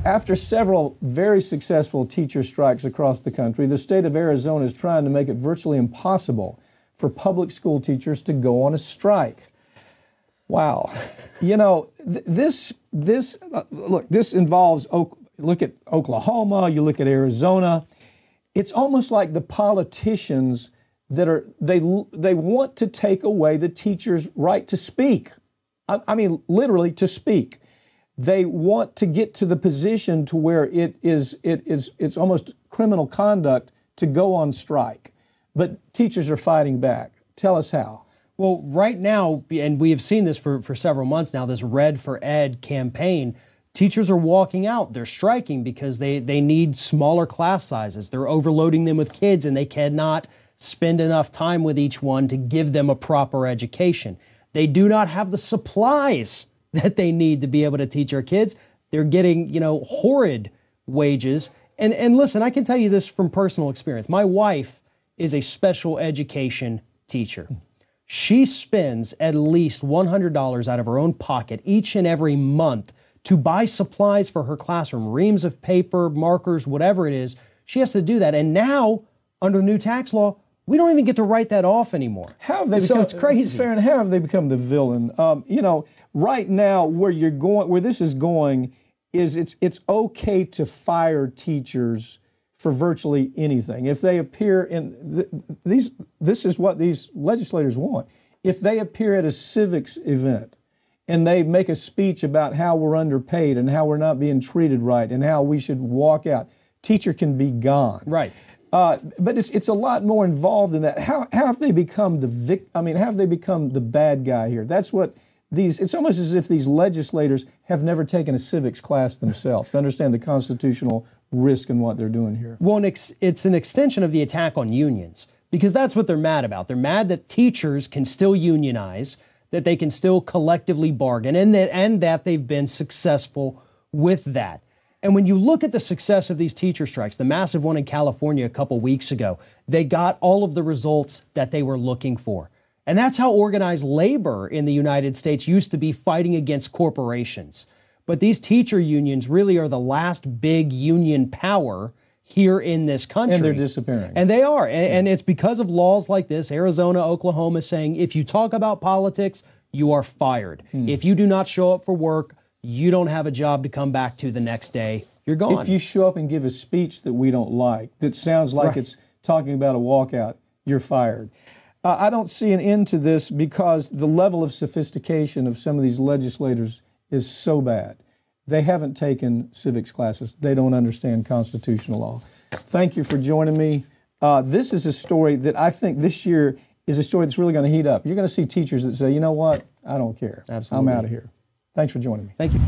After several very successful teacher strikes across the country, the state of Arizona is trying to make it virtually impossible for public school teachers to go on a strike. Wow. You know, this involves, look at Oklahoma, you look at Arizona. It's almost like the politicians they want to take away the teacher's right to speak. I mean, literally to speak. They want to get to the position to where it's almost criminal conduct to go on strike. But teachers are fighting back. Tell us how. Well, right now, and we have seen this for several months now, this Red for Ed campaign, teachers are walking out. They're striking because they need smaller class sizes. They're overloading them with kids, and they cannot spend enough time with each one to give them a proper education. They do not have the supplies that they need to be able to teach our kids. They're getting, horrid wages. And listen, I can tell you this from personal experience. My wife is a special education teacher. She spends at least $100 out of her own pocket each and every month to buy supplies for her classroom, reams of paper, markers, whatever it is. She has to do that. And now, under the new tax law, we don't even get to write that off anymore. How have they become, it's crazy. Farron, how have they become the villain? Right now, where this is going is it's okay to fire teachers for virtually anything. If they appear in this is what these legislators want. If they appear at a civics event and they make a speech about how we're underpaid and how we're not being treated right and how we should walk out, teacher can be gone. Right. But it's a lot more involved than that. How have they become have they become the bad guy here? That's what it's almost as if these legislators have never taken a civics class themselves to understand the constitutional risk in what they're doing here. Well, it's an extension of the attack on unions, because that's what they're mad about. They're mad that teachers can still unionize, that they can still collectively bargain, and that they've been successful with that. And when you look at the success of these teacher strikes, the massive one in California a couple weeks ago, they got all of the results that they were looking for. And that's how organized labor in the United States used to be, fighting against corporations. But these teacher unions really are the last big union power here in this country. And they're disappearing. And they are. And it's because of laws like this. Arizona, Oklahoma saying, if you talk about politics, you are fired. If you do not show up for work, you don't have a job to come back to the next day. You're gone. If you show up and give a speech that we don't like, that sounds like it's talking about a walkout, you're fired. I don't see an end to this because the level of sophistication of some of these legislators is so bad. They haven't taken civics classes. They don't understand constitutional law. Thank you for joining me. This is a story that I think this year is a story that's really going to heat up. You're going to see teachers that say, you know what, I don't care. Absolutely. I'm out of here. Thanks for joining me. Thank you.